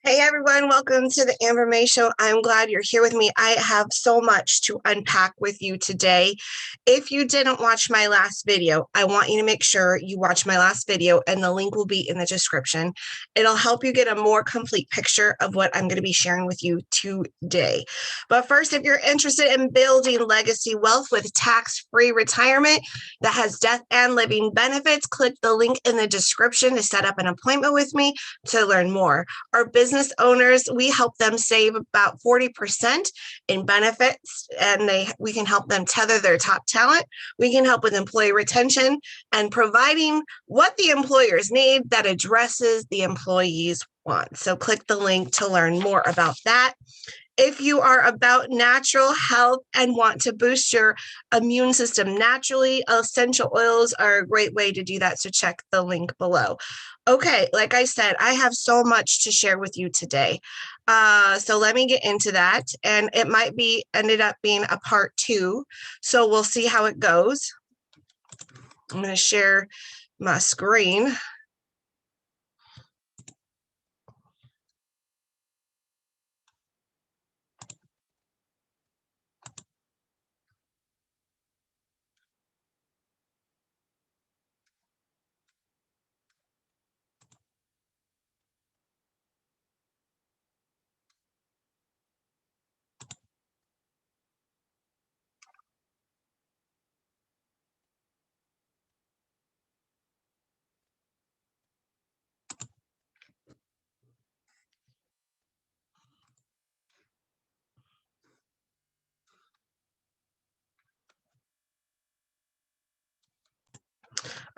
Hey everyone, welcome to the Amber May Show. I'm glad you're here with me. I have so much to unpack with you today. If you didn't watch my last video, I want you to make sure you watch my last video, and the link will be in the description. It'll help you get a more complete picture of what I'm going to be sharing with you today. But first, if you're interested in building legacy wealth with tax-free retirement that has death and living benefits, click the link in the description to set up an appointment with me to learn more. Our business owners, we help them save about 40% in benefits, and we can help them tether their top talent. We can help with employee retention and providing what the employers need that addresses the employees' wants. So click the link to learn more about that. If you are about natural health and want to boost your immune system naturally, essential oils are a great way to do that. So check the link below. Okay, like I said, I have so much to share with you today. So let me get into that. And it might be ended up being a part 2. So we'll see how it goes. I'm going to share my screen.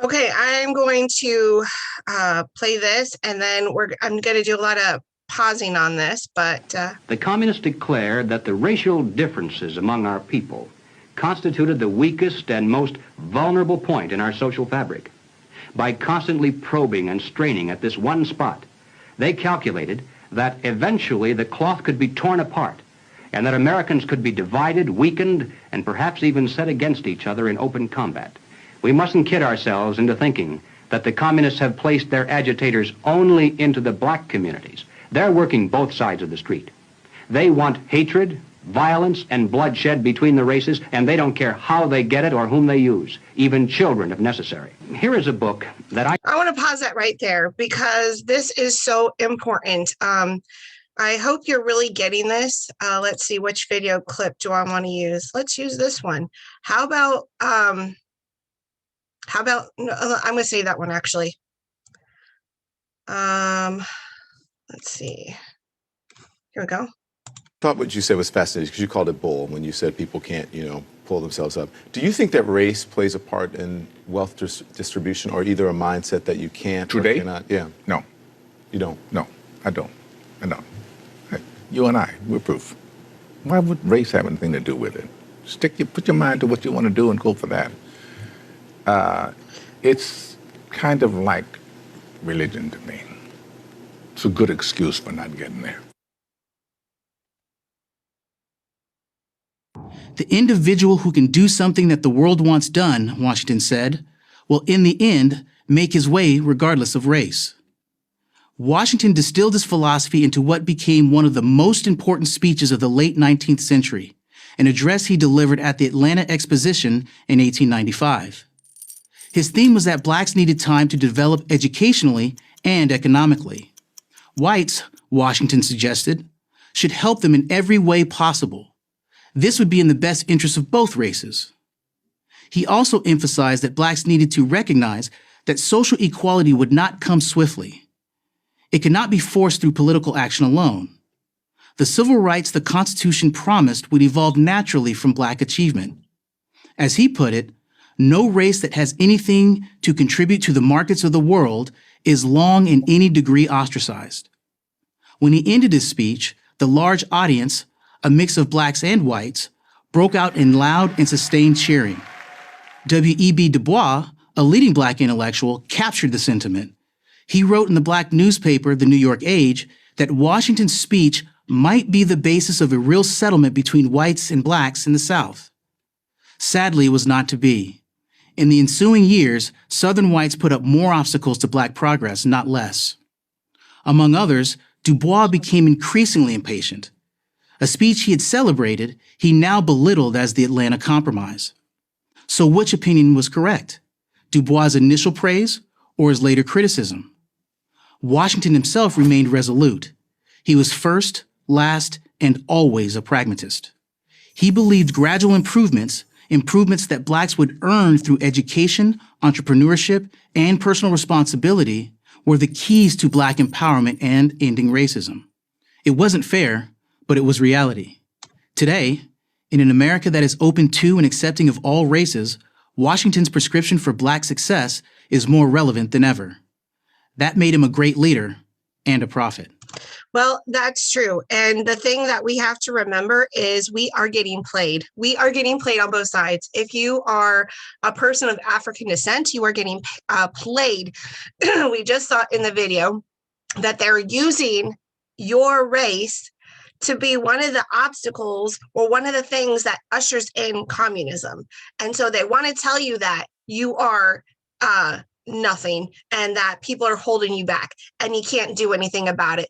Okay, I'm going to play this, and then I'm going to do a lot of pausing on this, but... The communists declared that the racial differences among our people constituted the weakest and most vulnerable point in our social fabric. By constantly probing and straining at this one spot, they calculated that eventually the cloth could be torn apart and that Americans could be divided, weakened, and perhaps even set against each other in open combat. We mustn't kid ourselves into thinking that the communists have placed their agitators only into the black communities. They're working both sides of the street. They want hatred, violence, and bloodshed between the races, and they don't care how they get it or whom they use, even children if necessary. Here is a book that I want to pause that right there because this is so important. I hope you're really getting this. Let's see, which video clip do I want to use? Let's use this one. How about, I'm going to say that one actually. Let's see. Here we go. I thought what you said was fascinating because you called it bull when you said people can't, pull themselves up. Do you think that race plays a part in wealth distribution, or either a mindset that you can't Today? or cannot? Yeah. No. You don't? No, I don't. I don't. You and I, we're proof. Why would race have anything to do with it? Put your mind to what you want to do and go for that. It's kind of like religion to me. It's a good excuse for not getting there. The individual who can do something that the world wants done, Washington said, will in the end make his way regardless of race. Washington distilled his philosophy into what became one of the most important speeches of the late 19th century, an address he delivered at the Atlanta Exposition in 1895. His theme was that blacks needed time to develop educationally and economically. Whites, Washington suggested, should help them in every way possible. This would be in the best interest of both races. He also emphasized that blacks needed to recognize that social equality would not come swiftly. It could not be forced through political action alone. The civil rights the Constitution promised would evolve naturally from black achievement. As he put it, no race that has anything to contribute to the markets of the world is long in any degree ostracized. When he ended his speech, the large audience, a mix of blacks and whites, broke out in loud and sustained cheering. W.E.B. Du Bois, a leading black intellectual, captured the sentiment. He wrote in the black newspaper, The New York Age, that Washington's speech might be the basis of a real settlement between whites and blacks in the South. Sadly, it was not to be. In the ensuing years, Southern whites put up more obstacles to black progress, not less. Among others, Du Bois became increasingly impatient. A speech he had celebrated, he now belittled as the Atlanta Compromise. So which opinion was correct? Du Bois' initial praise or his later criticism? Washington himself remained resolute. He was first, last, and always a pragmatist. He believed gradual improvements that blacks would earn through education, entrepreneurship, and personal responsibility were the keys to black empowerment and ending racism. It wasn't fair, but it was reality. Today, in an America that is open to and accepting of all races, Washington's prescription for black success is more relevant than ever. That made him a great leader and a prophet. Well, that's true. And the thing that we have to remember is we are getting played. We are getting played on both sides. If you are a person of African descent, you are getting played. We just saw in the video that they're using your race to be one of the obstacles or one of the things that ushers in communism. And so they want to tell you that you are nothing and that people are holding you back and you can't do anything about it.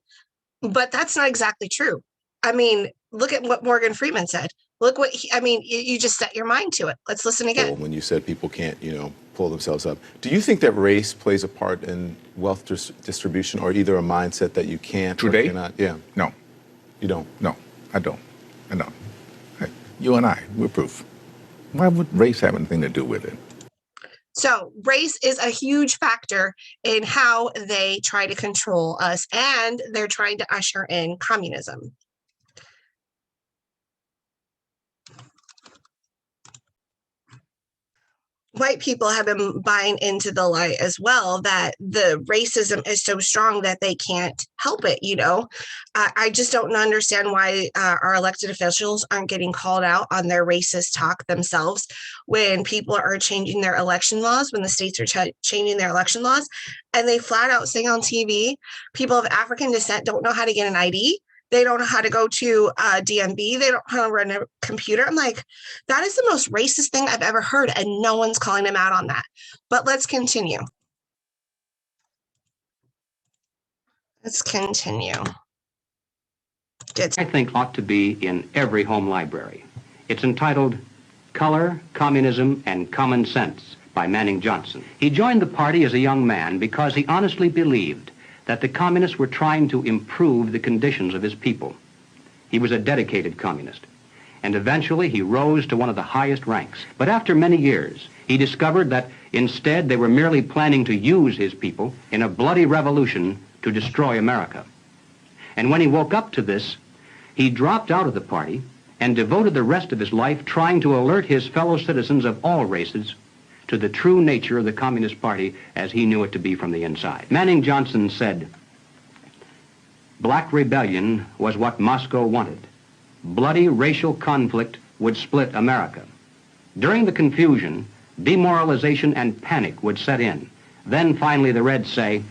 But that's not exactly true. I mean, look at what Morgan Freeman said. Look what you just set your mind to it. Let's listen again. When you said people can't, pull themselves up. Do you think that race plays a part in wealth distribution or either a mindset that you can't Today? or cannot? Yeah. No. You don't? No, I don't. I don't. You and I, we're proof. Why would race have anything to do with it? So race is a huge factor in how they try to control us, and they're trying to usher in communism. White people have been buying into the lie as well that the racism is so strong that they can't help it. I just don't understand why our elected officials aren't getting called out on their racist talk themselves when people are changing their election laws, when the states are changing their election laws, and they flat out say on TV, people of African descent don't know how to get an ID. They don't know how to go to DMV. They don't know how to run a computer. I'm like, that is the most racist thing I've ever heard, and no one's calling them out on that. But let's continue. Let's continue. I think ought to be in every home library. It's entitled Color, Communism, and Common Sense by Manning Johnson. He joined the party as a young man because he honestly believed that the communists were trying to improve the conditions of his people. He was a dedicated communist, and eventually he rose to one of the highest ranks. But after many years, he discovered that instead they were merely planning to use his people in a bloody revolution to destroy America. And when he woke up to this, he dropped out of the party and devoted the rest of his life trying to alert his fellow citizens of all races to the true nature of the Communist Party as he knew it to be from the inside. Manning Johnson said, "Black rebellion was what Moscow wanted. Bloody racial conflict would split America. During the confusion, demoralization and panic would set in. Then finally the Reds say,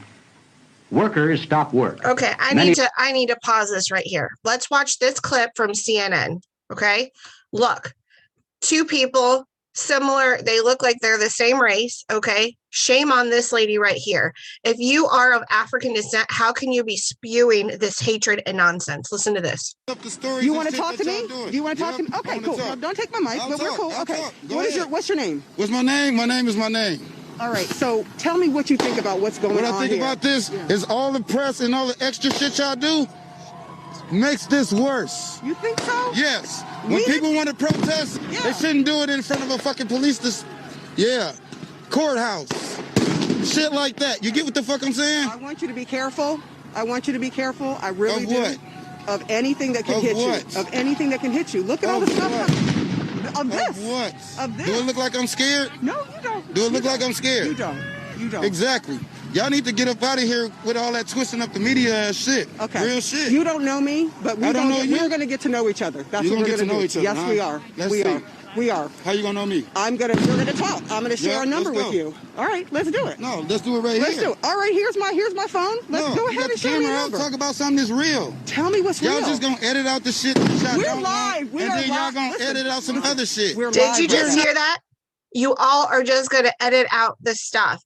workers stop work." Okay, I need to pause this right here. Let's watch this clip from CNN. Okay, look, two people, similar, they look like they're the same race. Okay, shame on this lady right here. If you are of African descent, how can you be spewing this hatred and nonsense? Listen to this. You want to talk to me? Do you want to talk to me? Okay, cool. No, don't take my mic, but we're cool. Okay. What's your name? What's my name? My name is my name. All right, so tell me what you think about what's going on here. What I think about this is all the press and all the extra shit y'all do makes this worse. You think so? Yes. When people want to protest, they shouldn't do it in front of a fucking police courthouse. Shit like that. You get what the fuck I'm saying? I want you to be careful. I really do. What? Of anything that can hit you. Of anything that can hit you. Look at all the stuff. Of this. Of what? Of this. Do it look like I'm scared? No, you don't. Do it look like I'm scared? You don't. Exactly. Y'all need to get up out of here with all that twisting up the media shit. Okay. Real shit. You don't know me, but we're going to get to know each other. That's what we're going to know each other. Yes, huh? We are. Let's see. We are. How you gonna know me? We're gonna talk. I'm gonna share a number with you. All right, let's do it. No, let's do it right here. Let's do it. All right, here's my phone. Let's go ahead and share your number. Talk about something that's real. Tell me what's real. Y'all just gonna edit out the shit. We're live. And then y'all gonna edit out some other shit. Did you just hear that? You all are just gonna edit out the stuff.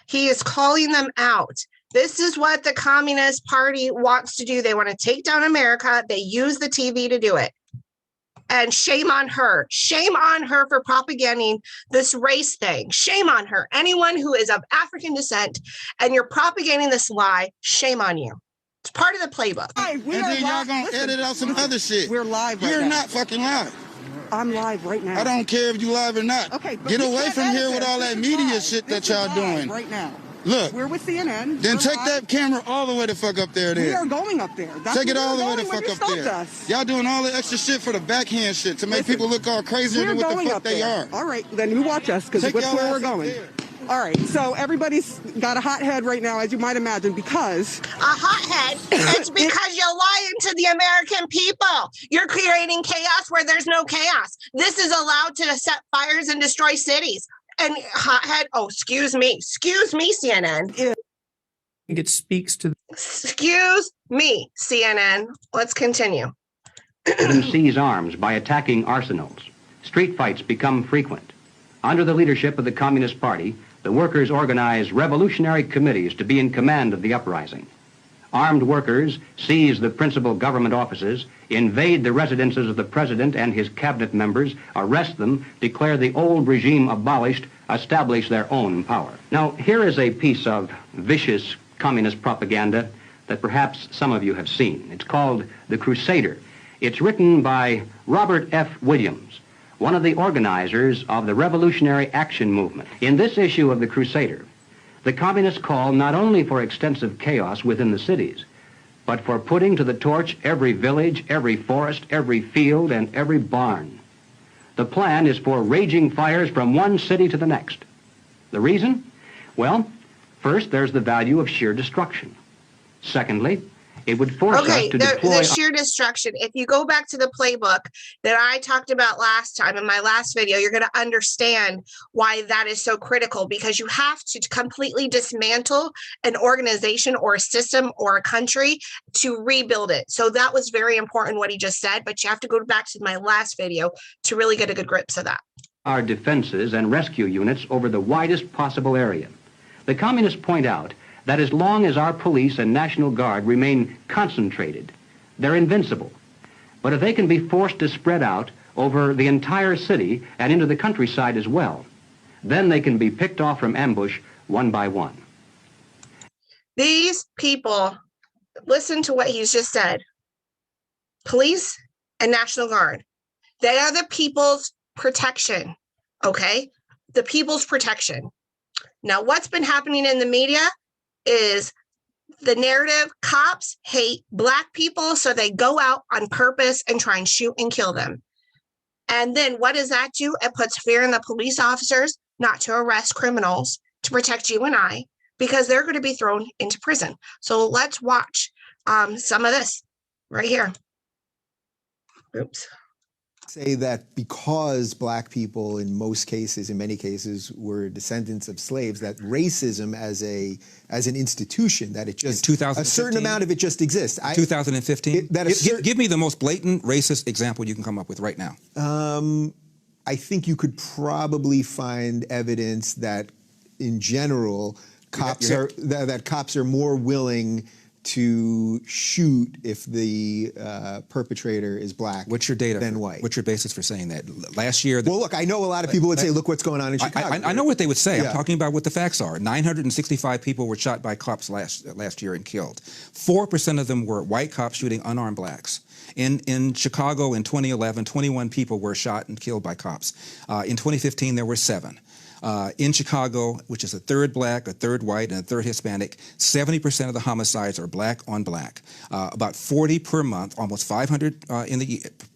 He is calling them out. This is what the Communist Party wants to do. They want to take down America. They use the TV to do it. And shame on her. Shame on her for propagating this race thing. Shame on her. Anyone who is of African descent and you're propagating this lie, shame on you. It's part of the playbook. And then y'all gonna edit out some other shit. We're live right now. You're not fucking live. I'm live right now. I don't care if you live or not. Okay, but get we away can't from edit here with this. all that This is media live. shit that This y'all is live doing. right now. Look. We're with CNN. Then We're take live. that camera all the way the fuck up there. We are going up there. That's Take it where all we the were way the going when fuck you up stopped there. us. Y'all doing all the extra shit for the backhand shit to make Listen, people look all crazier we're than what the going fuck up they there. are. All right, then you watch us because Take that's y'all where we're ass up going. there. All right, so everybody's got a hot head right now, as you might imagine, because A hothead. It's because you're lying to the American people. You're creating chaos where there's no chaos. This is allowed to set fires and destroy cities. And hothead, oh, excuse me, CNN. I think it speaks to Excuse me, CNN. Let's continue. Seize arms by attacking arsenals. Street fights become frequent. Under the leadership of the Communist Party, the workers organize revolutionary committees to be in command of the uprising. Armed workers seize the principal government offices, invade the residences of the president and his cabinet members, arrest them, declare the old regime abolished, establish their own power. Now, here is a piece of vicious communist propaganda that perhaps some of you have seen. It's called The Crusader. It's written by Robert F. Williams, one of the organizers of the Revolutionary Action Movement. In this issue of The Crusader, the communists call not only for extensive chaos within the cities, but for putting to the torch every village, every forest, every field, and every barn. The plan is for raging fires from one city to the next. The reason? Well, first, there's the value of sheer destruction. Secondly, it would force us to deploy... the sheer destruction. If you go back to the playbook that I talked about last time in my last video, you're going to understand why that is so critical, because you have to completely dismantle an organization or a system or a country to rebuild it. So that was very important what he just said, but you have to go back to my last video to really get a good grip of that. Our defenses and rescue units over the widest possible area. The communists point out that as long as our police and National Guard remain concentrated, they're invincible. But if they can be forced to spread out over the entire city and into the countryside as well, then they can be picked off from ambush one by one. These people, listen to what he's just said. Police and National Guard, they are the people's protection, okay? The people's protection. Now, what's been happening in the media is the narrative: cops hate Black people, so they go out on purpose and try and shoot and kill them. And then what does that do? It puts fear in the police officers not to arrest criminals, to protect you and I, because they're going to be thrown into prison. So let's watch some of this right here. Oops. Say that because Black people in most cases, in many cases, were descendants of slaves, that racism as an institution, that it just, a certain amount of it just exists. 2015? Give me the most blatant racist example you can come up with right now. I think you could probably find evidence that, in general, cops are more willing to shoot if the perpetrator is Black. What's your data than white? What's your basis for saying that? Last year... Well, look, I know a lot of people would say, look what's going on in Chicago. I know what they would say. Yeah. I'm talking about what the facts are. 965 people were shot by cops last year and killed. 4% of them were white cops shooting unarmed Blacks. In Chicago in 2011, 21 people were shot and killed by cops. In 2015, there were 7. In Chicago, which is a third Black, a third white, and a third Hispanic, 70% of the homicides are Black on Black. About 40 per month, almost 500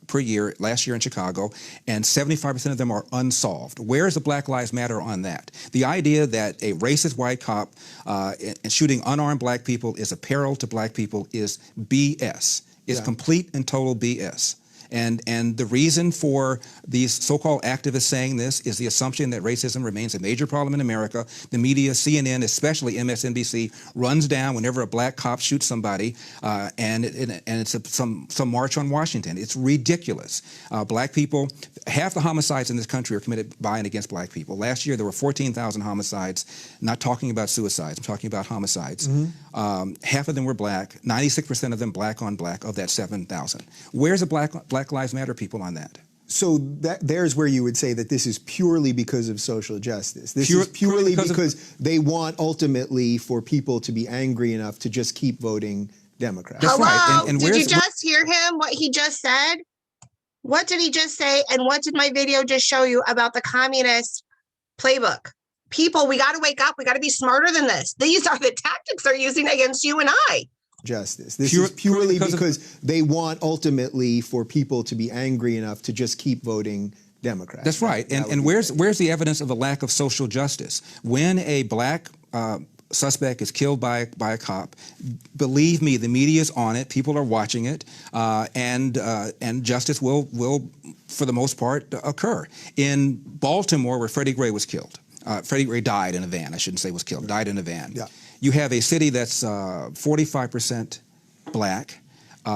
per year last year in Chicago, and 75% of them are unsolved. Where is the Black Lives Matter on that? The idea that a racist white cop and shooting unarmed Black people is a peril to Black people is BS. It's complete and total BS. And the reason for these so-called activists saying this is the assumption that racism remains a major problem in America. The media, CNN, especially MSNBC, runs down whenever a black cop shoots somebody, and it's some march on Washington. It's ridiculous. Black people, half the homicides in this country are committed by and against black people. Last year there were 14,000 homicides. Not talking about suicides, I'm talking about homicides. Half of them were black, 96% of them black on black of that 7,000. Where's the Black Lives Matter people on that? So there's where you would say that this is purely because of social justice. This is purely because they want ultimately for people to be angry enough to just keep voting Democrat. That's Hello? right. And did you just hear him, what he just said? What did he just say? And what did my video just show you about the communist playbook? People, we got to wake up. We got to be smarter than this. These are the tactics they're using against you and I. Justice. This is purely because they want ultimately for people to be angry enough to just keep voting Democrat. That's right. And where's the evidence of a lack of social justice? When a black suspect is killed by a cop, believe me, the media is on it. People are watching it, and justice will, for the most part, occur. In Baltimore, where Freddie Gray was killed, Freddie Gray died in a van. I shouldn't say was killed. Died in a van. Yeah. You have a city that's 45% black.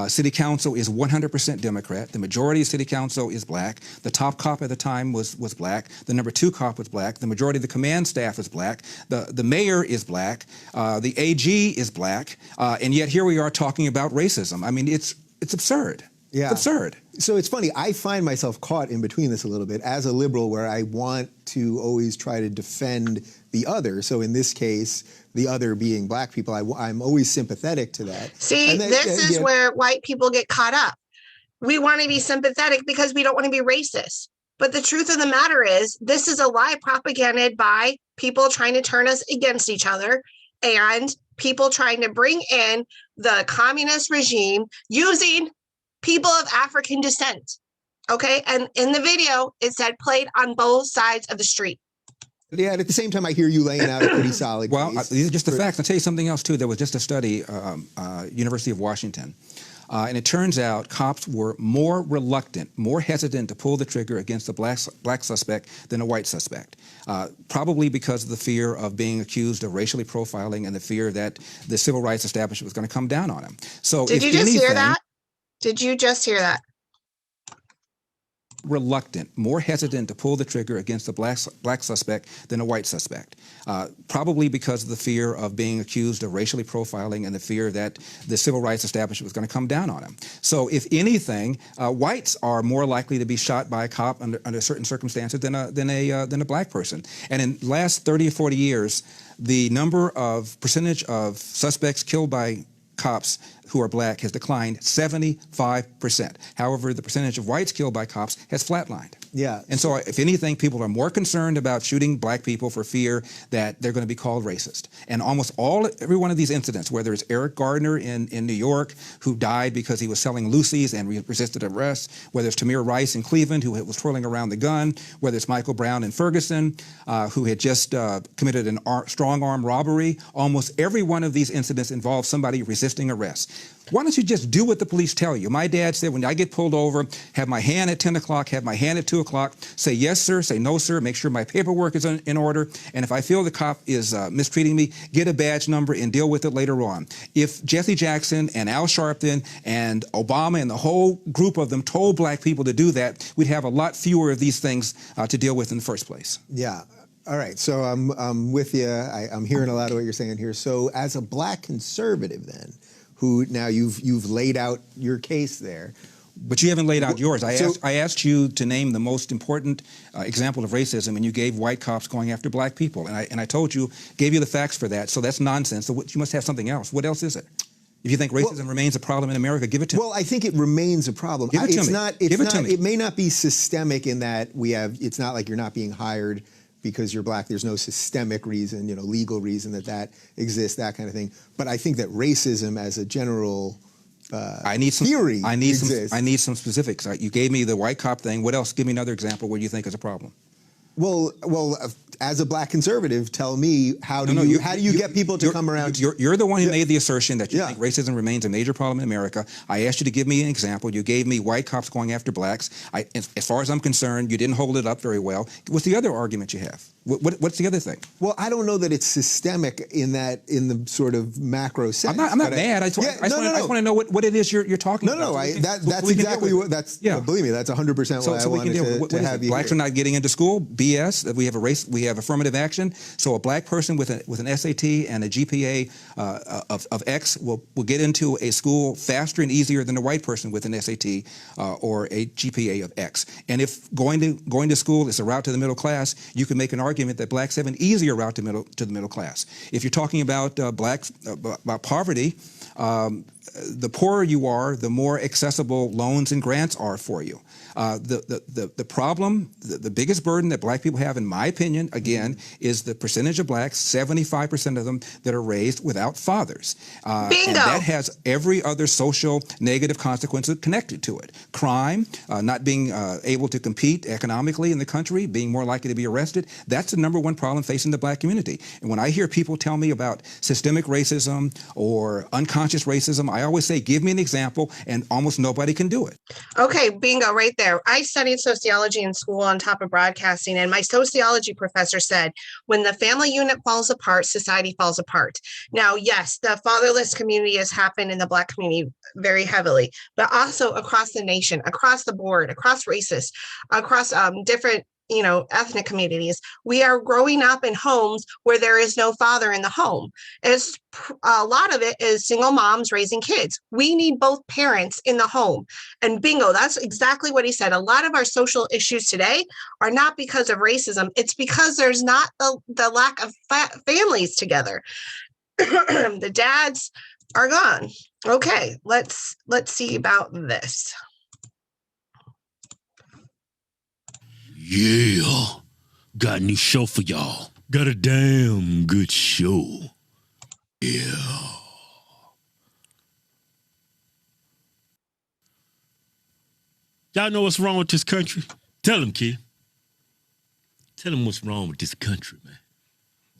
City council is 100% Democrat. The majority of city council is black. The top cop at the time was black. The number 2 cop was black. The majority of the command staff is black. The mayor is black. The AG is black. And yet here we are talking about racism. I mean, it's absurd. Yeah. It's absurd. So it's funny, I find myself caught in between this a little bit as a liberal where I want to always try to defend the other. So in this case, the other being black people, I'm always sympathetic to that. See, this is where white people get caught up. We want to be sympathetic because we don't want to be racist. But the truth of the matter is, this is a lie propagated by people trying to turn us against each other and people trying to bring in the communist regime using people of African descent. Okay. And in the video, it said played on both sides of the street. Yeah, and at the same time, I hear you laying out a pretty solid case. These are just the facts. I'll tell you something else, too. There was just a study, University of Washington, and it turns out cops were more reluctant, more hesitant to pull the trigger against a black suspect than a white suspect, probably because of the fear of being accused of racially profiling and the fear that the civil rights establishment was going to come down on him. So Did you just hear that? Did you just hear that? Reluctant, more hesitant to pull the trigger against a black suspect than a white suspect, probably because of the fear of being accused of racially profiling and the fear that the civil rights establishment was going to come down on him. So if anything, whites are more likely to be shot by a cop under certain circumstances than a black person. And in the last 30 or 40 years, the percentage of suspects killed by cops who are black has declined 75%. However, the percentage of whites killed by cops has flatlined. Yeah. And so if anything, people are more concerned about shooting black people for fear that they're going to be called racist. And almost every one of these incidents, whether it's Eric Gardner in New York, who died because he was selling Lucy's and resisted arrest, whether it's Tamir Rice in Cleveland, who was twirling around the gun, whether it's Michael Brown in Ferguson, who had just committed a strong-arm robbery, almost every one of these incidents involves somebody resisting arrest. Why don't you just do what the police tell you? My dad said when I get pulled over, have my hand at 10 o'clock, have my hand at 2 o'clock, say yes, sir, say no, sir, make sure my paperwork is in order, and if I feel the cop is mistreating me, get a badge number and deal with it later on. If Jesse Jackson and Al Sharpton and Obama and the whole group of them told black people to do that, we'd have a lot fewer of these things to deal with in the first place. Yeah. All right. So I'm with you. I'm hearing a lot of what you're saying here. So as a black conservative then, who now you've laid out your case there. But you haven't laid out yours. I asked you to name the most important example of racism, and you gave white cops going after black people. And I told you, gave you the facts for that. So that's nonsense. So you must have something else. What else is it? If you think racism remains a problem in America, give it to me. Well, I think it remains a problem. Give it to me. It may not be systemic in that it's not like you're not being hired because you're black. There's no systemic reason, legal reason that exists, that kind of thing. But I think that racism as a general theory exists. I need some specifics. You gave me the white cop thing. What else? Give me another example where you think is a problem. Well, as a black conservative, tell me how do you get people to come around? You're the one who made the assertion that you think racism remains a major problem in America. I asked you to give me an example. You gave me white cops going after blacks. As far as I'm concerned, you didn't hold it up very well. What's the other argument you have? What's the other thing? Well, I don't know that it's systemic in the sort of macro sense. I'm not mad. I just want to know what it is you're talking about. That's exactly what. Believe me, that's 100% why I wanted to have you. Blacks are not getting into school. BS. That we have we have affirmative action. So a black person with an SAT and a GPA of X will get into a school faster and easier than a white person with an SAT or a GPA of X. And if going to school is a route to the middle class, you can make an argument that blacks have an easier route to the middle class. If you're talking about about poverty, the poorer you are, the more accessible loans and grants are for you. The problem, the biggest burden that black people have, in my opinion, again, is the percentage of blacks, 75% of them, that are raised without fathers. Bingo! And that has every other social negative consequence connected to it. Crime, not being able to compete economically in the country, being more likely to be arrested, that's the #1 problem facing the black community. And when I hear people tell me about systemic racism or unconscious racism, I always say, give me an example, and almost nobody can do it. Okay, bingo, right there. I studied sociology in school on top of broadcasting, and my sociology professor said, when the family unit falls apart, society falls apart. Now, yes, the fatherless community has happened in the black community very heavily, but also across the nation, across the board, across races, across different ethnic communities. We are growing up in homes where there is no father in the home. A lot of it is single moms raising kids. We need both parents in the home. And bingo, that's exactly what he said. A lot of our social issues today are not because of racism. It's because there's not the lack of families together. The dads are gone. Okay, let's see about this. Yeah, got a new show for y'all. Got a damn good show. Yeah. Y'all know what's wrong with this country? Tell them, kid. Tell them what's wrong with this country, man.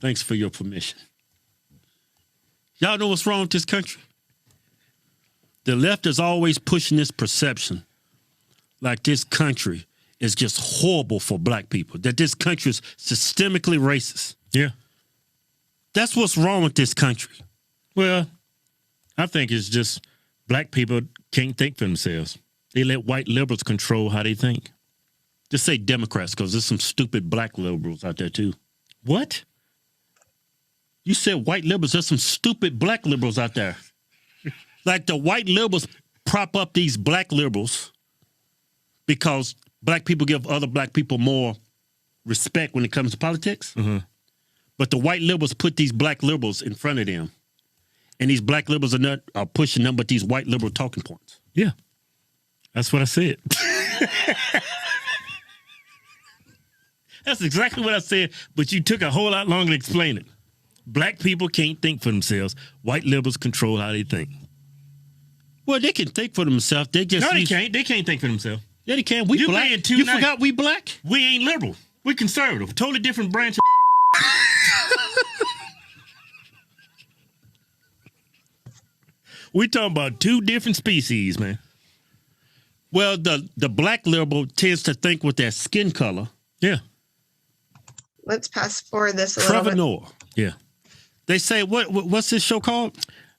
Thanks for your permission. Y'all know what's wrong with this country? The left is always pushing this perception like this country is just horrible for black people, that this country is systemically racist. Yeah. That's what's wrong with this country. Well, I think it's just black people can't think for themselves. They let white liberals control how they think. Just say Democrats, because there's some stupid black liberals out there too. What? You said white liberals, there's some stupid black liberals out there. Like the white liberals prop up these black liberals because black people give other black people more respect when it comes to politics. Mm-hmm. But the white liberals put these black liberals in front of them. And these black liberals are pushing them with these white liberal talking points. Yeah. That's what I said. That's exactly what I said, but you took a whole lot longer to explain it. Black people can't think for themselves. White liberals control how they think. Well, they can think for themselves. They can't. They can't think for themselves. Yeah, they can. We black. You forgot we black? We ain't liberal. We conservative. Totally different branch of we talking about two different species, man. Well, the black liberal tends to think with their skin color. Yeah. Let's pass forward this a little bit. Trevor Noah. Yeah. They say, what's this show called?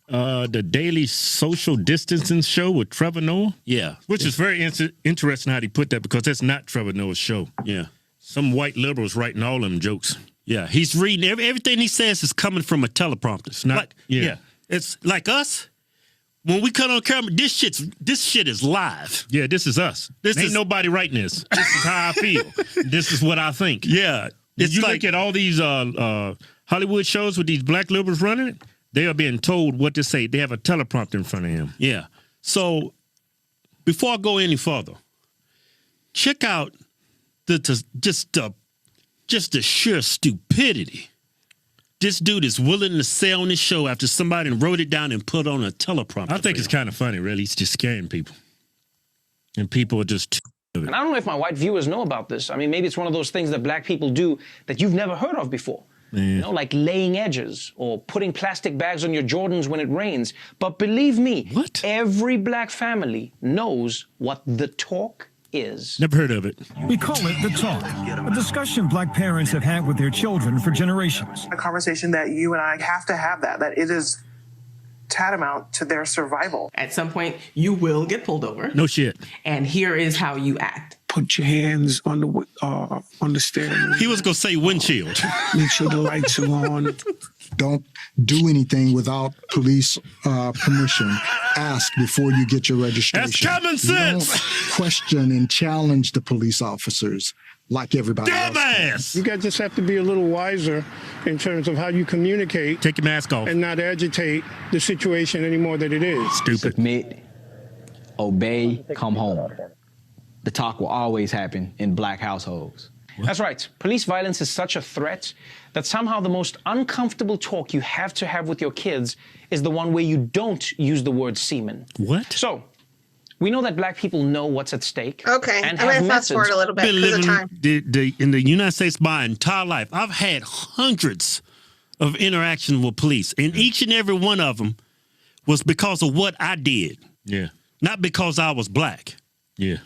The Daily Social Distancing Show with Trevor Noah. Yeah. Which is very interesting how he put that, because that's not Trevor Noah's show. Yeah. Some white liberals writing all them jokes. Yeah. He's reading everything he says is coming from a teleprompter. It's not. Like, yeah. It's like us. When we cut on camera, this shit is live. Yeah, this is us. Ain't nobody writing this. This is how I feel. This is what I think. Yeah. It's you look at all these Hollywood shows with these black liberals running it, they are being told what to say. They have a teleprompter in front of him. Yeah. So before I go any further, check out just the sheer stupidity. This dude is willing to say on this show after somebody wrote it down and put on a teleprompter. I think it's kind of funny, really. He's just scaring people. And people are just And I don't know if my white viewers know about this. I mean, maybe it's one of those things that black people do that you've never heard of before. You know, like laying edges or putting plastic bags on your Jordans when it rains. But believe me, every black family knows what the talk is. Never heard of it. We call it The Talk, a discussion black parents have had with their children for generations. A conversation that you and I have to have that it is tantamount to their survival. At some point, you will get pulled over. No shit. And here is how you act. Put your hands on the steering. He was going to say windshield. Make sure the lights are on. Don't do anything without police permission. Ask before you get your registration. That's common sense. Don't question and challenge the police officers like everybody else. You guys just have to be a little wiser in terms of how you communicate. Take your mask off. And not agitate the situation any more than it is. Stupid. Submit, obey, come home. The talk will always happen in black households. That's right. Police violence is such a threat that somehow the most uncomfortable talk you have to have with your kids is the one where you don't use the word semen. What? So, we know that black people know what's at stake. Okay, and I'm going to fast forward a little bit because of time. In the United States my entire life, I've had hundreds of interactions with police, and each and every one of them was because of what I did. Yeah. Not because I was black. Yeah.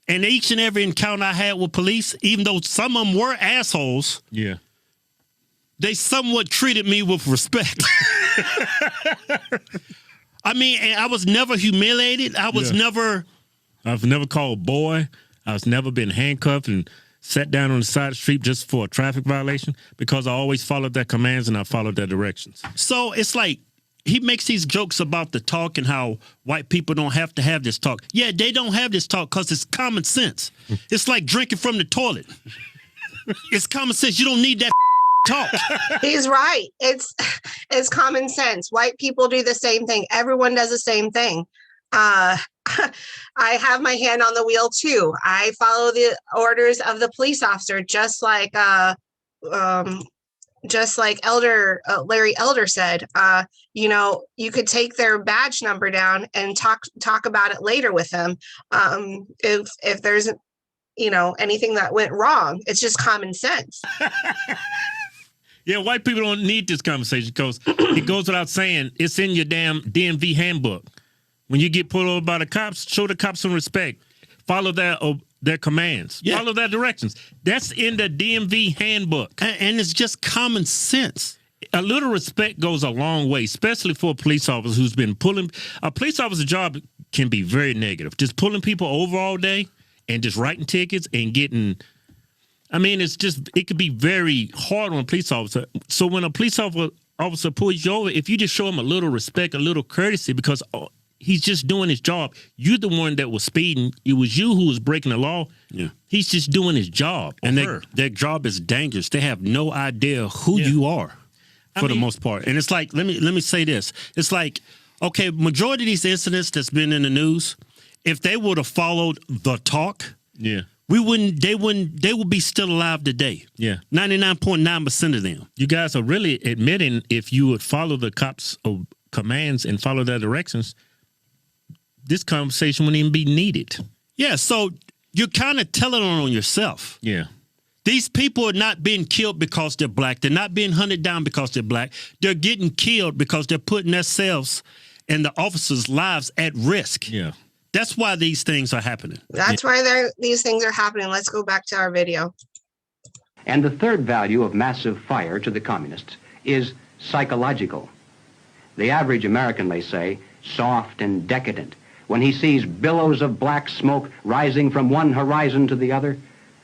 And each and every encounter I had with police, even though some of them were assholes, yeah, they somewhat treated me with respect. I mean, and I was never humiliated. I've never called boy. I was never been handcuffed and sat down on the side of the street just for a traffic violation because I always followed their commands and I followed their directions. So it's like he makes these jokes about the talk and how white people don't have to have this talk. Yeah, they don't have this talk because it's common sense. It's like drinking from the toilet. It's common sense. You don't need that talk. He's right. It's common sense. White people do the same thing. Everyone does the same thing. I have my hand on the wheel too. I follow the orders of the police officer, just like Larry Elder said. You know, you could take their badge number down and talk about it later with them. If there's, you know, anything that went wrong, it's just common sense. Yeah, white people don't need this conversation because it goes without saying, it's in your damn DMV handbook. When you get pulled over by the cops, show the cops some respect. Follow their commands. Yeah. Follow their directions. That's in the DMV handbook. And it's just common sense. A little respect goes a long way, especially for a police officer who's been pulling. A police officer's job can be very negative. Just pulling people over all day and just writing tickets and getting... I mean, it could be very hard on a police officer. So when a police officer pulls you over, if you just show him a little respect, a little courtesy, because he's just doing his job. You're the one that was speeding. It was you who was breaking the law. Yeah. He's just doing his job. And their job is dangerous. They have no idea who you are for the most part. And it's like, let me say this. It's like, okay, majority of these incidents that's been in the news, if they would have followed the talk, yeah, they would be still alive today. Yeah. 99.9% of them. You guys are really admitting if you would follow the cops' commands and follow their directions, this conversation wouldn't even be needed. Yeah, so you're kind of telling on yourself. Yeah. These people are not being killed because they're black. They're not being hunted down because they're black. They're getting killed because they're putting themselves and the officers' lives at risk. Yeah. That's why these things are happening. That's why these things are happening. Let's go back to our video. And the third value of massive fire to the communists is psychological. The average American, they say, soft and decadent, when he sees billows of black smoke rising from one horizon to the other,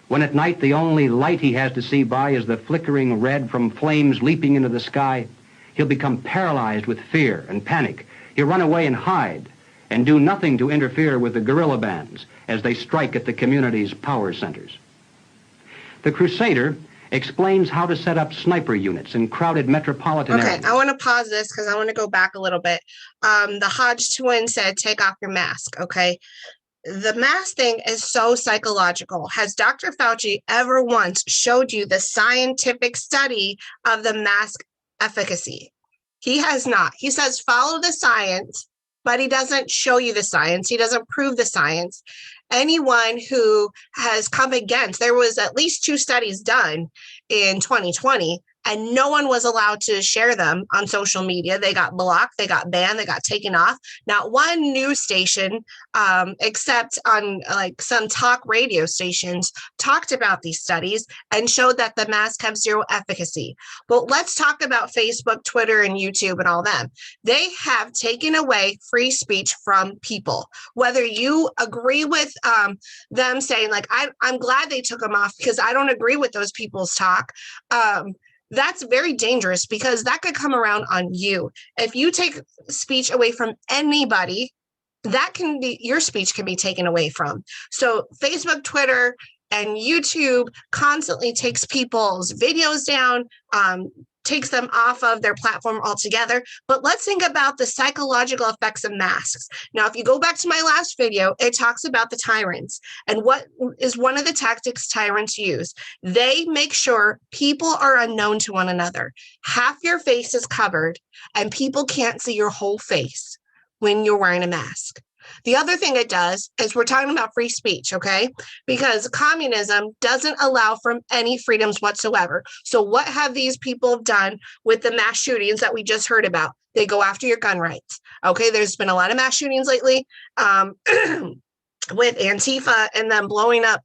when at night the only light he has to see by is the flickering red from flames leaping into the sky, he'll become paralyzed with fear and panic. He'll run away and hide and do nothing to interfere with the guerrilla bands as they strike at the community's power centers. The Crusader explains how to set up sniper units in crowded metropolitan areas. Okay, I want to pause this because I want to go back a little bit. The Hodge twin said, take off your mask, okay? The mask thing is so psychological. Has Dr. Fauci ever once showed you the scientific study of the mask efficacy? He has not. He says, follow the science but he doesn't show you the science. He doesn't prove the science. Anyone who has come against, there was at least 2 studies done in 2020, and no one was allowed to share them on social media. They got blocked, they got banned, they got taken off. Not one news station, except on like some talk radio stations, talked about these studies and showed that the masks have 0 efficacy. But let's talk about Facebook, Twitter, and YouTube and all them. They have taken away free speech from people. Whether you agree with them saying like, I'm glad they took them off because I don't agree with those people's talk. That's very dangerous because that could come around on you. If you take speech away from anybody, that can be, your speech can be taken away from. So Facebook, Twitter, and YouTube constantly takes people's videos down, takes them off of their platform altogether. But let's think about the psychological effects of masks. Now, if you go back to my last video, it talks about the tyrants and what is one of the tactics tyrants use. They make sure people are unknown to one another. Half your face is covered and people can't see your whole face when you're wearing a mask. The other thing it does is we're talking about free speech, okay? Because communism doesn't allow for any freedoms whatsoever. So what have these people done with the mass shootings that we just heard about? They go after your gun rights, okay? There's been a lot of mass shootings lately with Antifa and them blowing up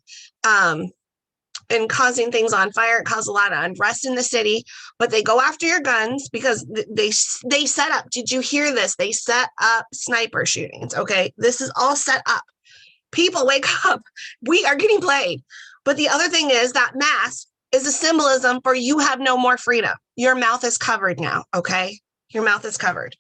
and causing things on fire. It caused a lot of unrest in the city, but they go after your guns because they set up, did you hear this? They set up sniper shootings, okay? This is all set up. People, wake up. We are getting played. But the other thing is that mask is a symbolism for you have no more freedom. Your mouth is covered now, okay? Your mouth is covered.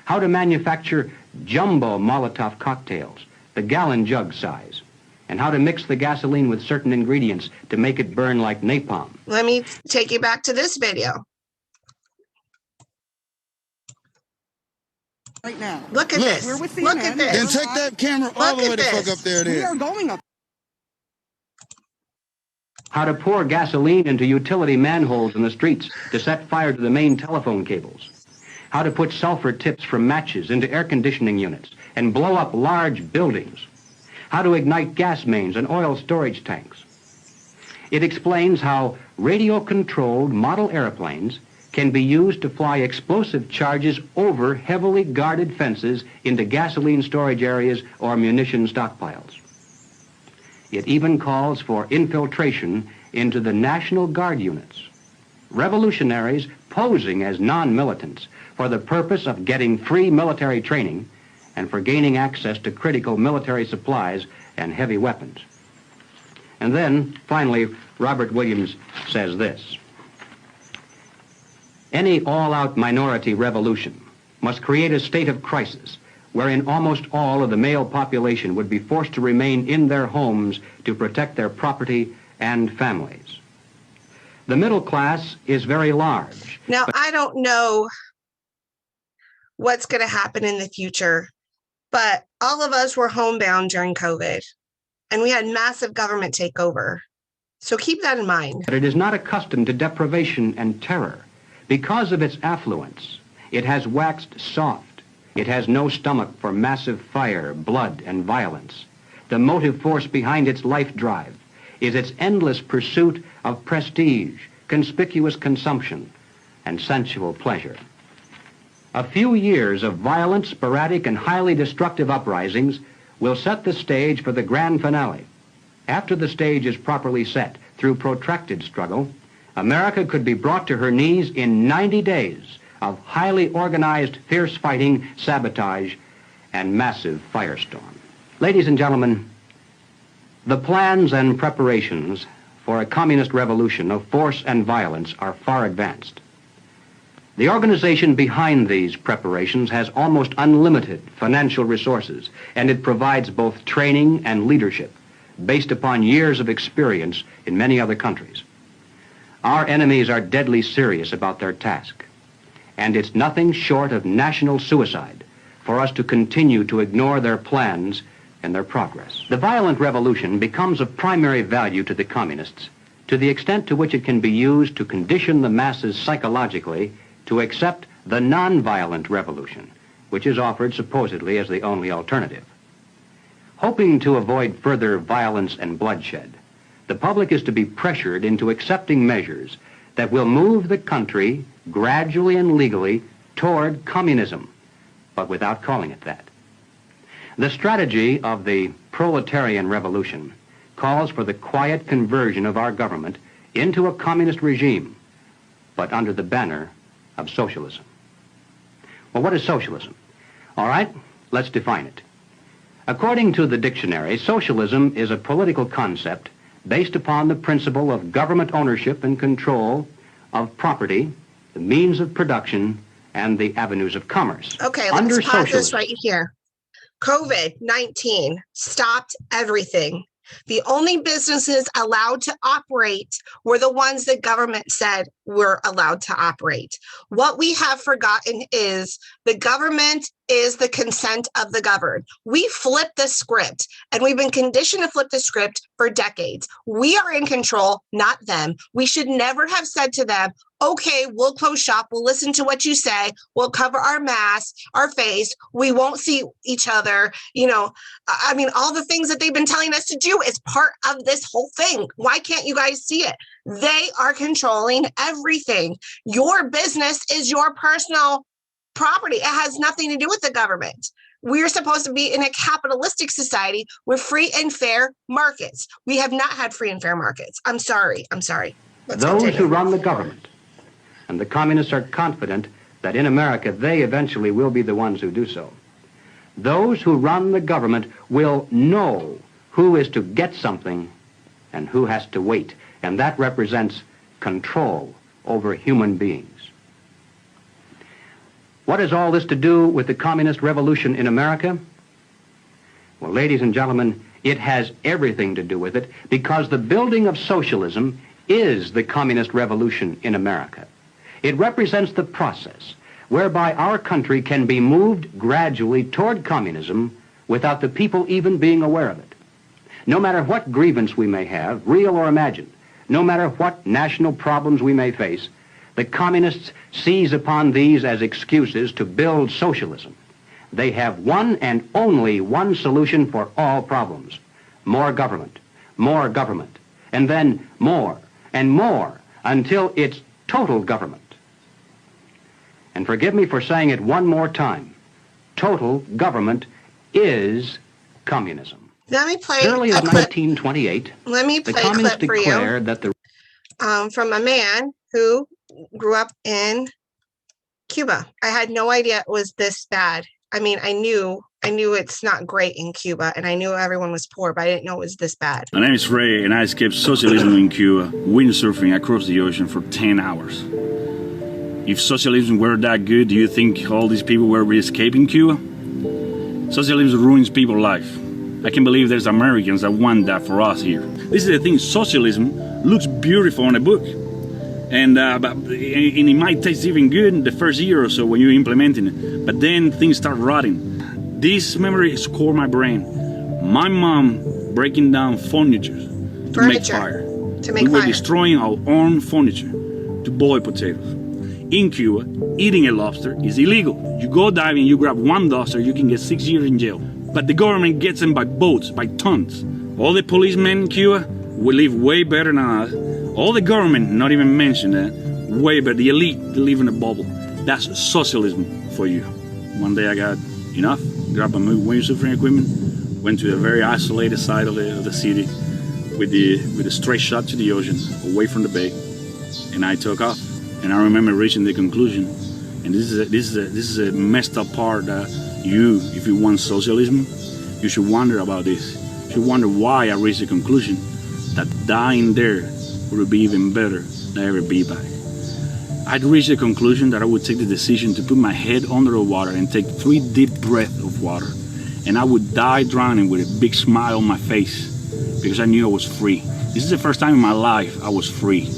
How to manufacture jumbo Molotov cocktails, the gallon jug size, and how to mix the gasoline with certain ingredients to make it burn like napalm. Let me take you back to this video. Right now. Look at this. We're with CNN. Look at this. Then take that camera all the way the fuck up there. We are going up. How to pour gasoline into utility manholes in the streets to set fire to the main telephone cables. How to put sulfur tips from matches into air conditioning units and blow up large buildings. How to ignite gas mains and oil storage tanks. It explains how radio-controlled model airplanes can be used to fly explosive charges over heavily guarded fences into gasoline storage areas or munition stockpiles. It even calls for infiltration into the National Guard units. Revolutionaries posing as non-militants for the purpose of getting free military training and for gaining access to critical military supplies and heavy weapons. And then, finally, Robert Williams says this: any all-out minority revolution must create a state of crisis wherein almost all of the male population would be forced to remain in their homes to protect their property and families. The middle class is very large. Now, I don't know what's going to happen in the future, but all of us were homebound during COVID, and we had massive government takeover. So keep that in mind. But it is not accustomed to deprivation and terror. Because of its affluence, it has waxed soft. It has no stomach for massive fire, blood, and violence. The motive force behind its life drive is its endless pursuit of prestige, conspicuous consumption, and sensual pleasure. A few years of violent, sporadic, and highly destructive uprisings will set the stage for the grand finale. After the stage is properly set through protracted struggle, America could be brought to her knees in 90 days of highly organized, fierce fighting, sabotage, and massive firestorm. Ladies and gentlemen, the plans and preparations for a communist revolution of force and violence are far advanced. The organization behind these preparations has almost unlimited financial resources, and it provides both training and leadership based upon years of experience in many other countries. Our enemies are deadly serious about their task, and it's nothing short of national suicide for us to continue to ignore their plans and their progress. The violent revolution becomes of primary value to the communists to the extent to which it can be used to condition the masses psychologically to accept the nonviolent revolution which is offered supposedly as the only alternative. Hoping to avoid further violence and bloodshed, the public is to be pressured into accepting measures that will move the country gradually and legally toward communism, but without calling it that. The strategy of the proletarian revolution calls for the quiet conversion of our government into a communist regime, but under the banner of socialism. Well, what is socialism? All right, let's define it. According to the dictionary, socialism is a political concept based upon the principle of government ownership and control of property, the means of production, and the avenues of commerce. Okay, Under let's pause this socialism, right here. COVID-19 stopped everything. The only businesses allowed to operate were the ones that government said were allowed to operate. What we have forgotten is the government is the consent of the governed. We flipped the script, and we've been conditioned to flip the script for decades. We are in control, not them. We should never have said to them, okay, we'll close shop, we'll listen to what you say, we'll cover our mask, our face, we won't see each other. You know, I mean, all the things that they've been telling us to do is part of this whole thing. Why can't you guys see it? They are controlling everything. Your business is your personal property. It has nothing to do with the government. We're supposed to be in a capitalistic society with free and fair markets. We have not had free and fair markets. I'm sorry. Let's those continue. who run the government, and the communists are confident that in America they eventually will be the ones who do so. Those who run the government will know who is to get something and who has to wait, and that represents control over human beings. What has all this to do with the communist revolution in America? Well, ladies and gentlemen, it has everything to do with it, because the building of socialism is the communist revolution in America. It represents the process whereby our country can be moved gradually toward communism without the people even being aware of it. No matter what grievance we may have, real or imagined, no matter what national problems we may face, the communists seize upon these as excuses to build socialism. They have one and only one solution for all problems: more government, and then more and more until it's total government. And forgive me for saying it one more time, total government is communism. Let me play Early a in clip. 1928, Let me the play a communists clip for you declared that the from a man who grew up in Cuba. I had no idea it was this bad. I mean, I knew it's not great in Cuba, and I knew everyone was poor, but I didn't know it was this bad. My name is Ray, and I escaped socialism in Cuba, windsurfing across the ocean for 10 hours. If socialism were that good, do you think all these people were escaping Cuba? Socialism ruins people's life. I can't believe there's Americans that want that for us here. This is the thing, socialism looks beautiful in a book. And it might taste even good the first year or so when you're implementing it. But then things start rotting. This memory scored my brain. My mom breaking down furniture to make fire. We were destroying our own furniture to boil potatoes. In Cuba, eating a lobster is illegal. You go diving, you grab one lobster, you can get 6 years in jail. But the government gets them by boats, by tons. All the policemen in Cuba will live way better than us. All the government, not even mention that, way better. The elite, they live in a bubble. That's socialism for you. One day I got enough, grabbed my windsurfing equipment, went to a very isolated side of the city with a straight shot to the ocean, away from the bay, and I took off. And I remember reaching the conclusion, and this is a messed up part that if you want socialism, you should wonder about this. You should wonder why I reached the conclusion that dying there would be even better than ever be back. I'd reached the conclusion that I would take the decision to put my head under the water and take 3 deep breaths of water, and I would die drowning with a big smile on my face because I knew I was free. This is the first time in my life I was free.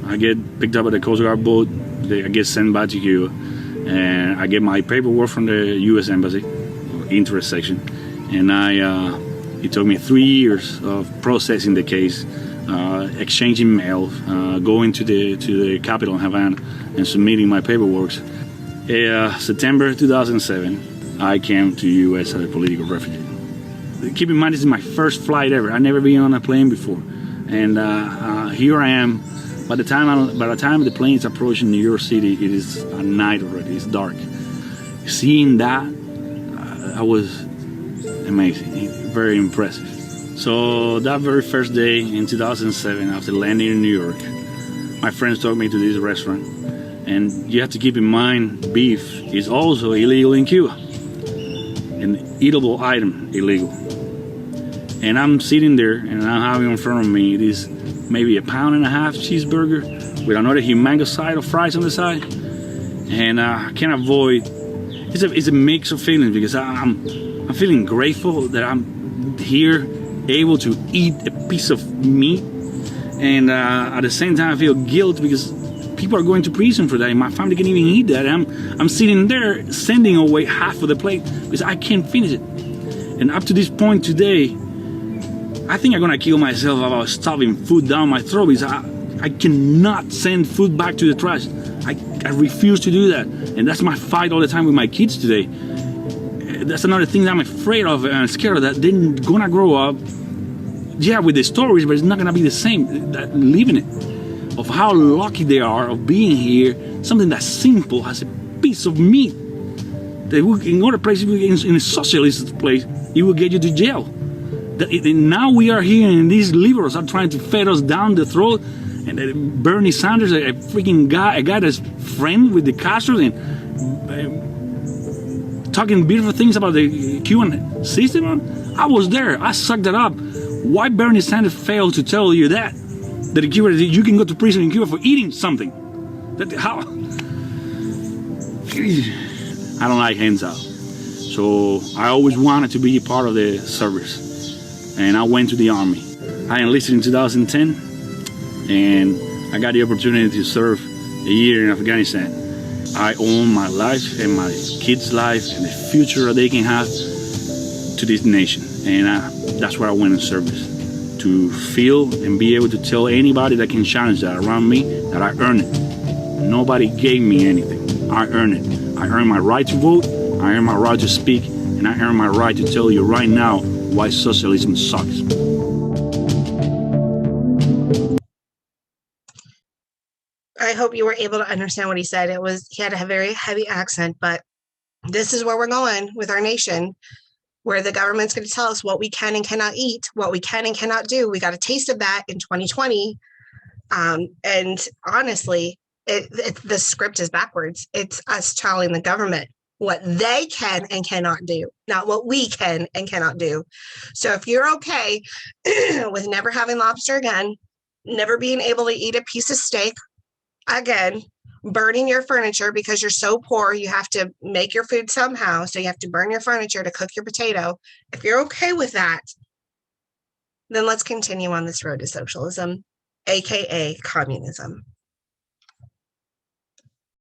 I get picked up at the Coast Guard boat, I get sent back to Cuba, and I get my paperwork from the U.S. Embassy, interest section, and it took me 3 years of processing the case, exchanging mail, going to the capital in Havana and submitting my paperwork. September 2007, I came to U.S. as a political refugee. Keep in mind, this is my first flight ever. I've never been on a plane before, and here I am. By the time the plane is approaching New York City, it is at night already. It's dark. Seeing that, I was amazing, very impressive. So that very first day in 2007, after landing in New York, my friends took me to this restaurant, and you have to keep in mind, beef is also illegal in Cuba, an eatable item illegal. And I'm sitting there, and I'm having in front of me this maybe 1.5 pound cheeseburger with another humongous side of fries on the side, and I can't avoid. It's a mix of feelings because I'm feeling grateful that I'm here, able to eat a piece of meat, and at the same time I feel guilt because people are going to prison for that, and my family can't even eat that. I'm sitting there sending away half of the plate because I can't finish it. And up to this point today, I think I'm gonna kill myself about stuffing food down my throat because I cannot send food back to the trash. I refuse to do that, and that's my fight all the time with my kids today. That's another thing that I'm afraid of and scared of, that they're gonna grow up, yeah, with the stories, but it's not gonna be the same, living it, of how lucky they are of being here, something that's simple as a piece of meat. That in other places, in a socialist place, it will get you to jail. Now we are here, and these liberals are trying to feed us down the throat. And Bernie Sanders, a freaking guy, a guy that's friend with the Castros, and talking beautiful things about the Cuban system. I was there. I sucked it up. Why Bernie Sanders failed to tell you that in Cuba, you can go to prison in Cuba for eating something? How? I don't like hands out. So I always wanted to be a part of the service. And I went to the Army. I enlisted in 2010, and I got the opportunity to serve a year in Afghanistan. I owe my life and my kids' life and the future that they can have to this nation. And that's why I went in service, to feel and be able to tell anybody that can challenge that around me that I earned it. Nobody gave me anything. I earned it. I earned my right to vote, I earned my right to speak, and I earned my right to tell you right now why socialism sucks. I hope you were able to understand what he said. He had a very heavy accent, but this is where we're going with our nation, where the government's going to tell us what we can and cannot eat, what we can and cannot do. We got a taste of that in 2020. And honestly, the script is backwards. It's us telling the government what they can and cannot do, not what we can and cannot do. So if you're okay with never having lobster again, never being able to eat a piece of steak again, burning your furniture because you're so poor, you have to make your food somehow, so you have to burn your furniture to cook your potato. If you're okay with that, then let's continue on this road to socialism, aka communism.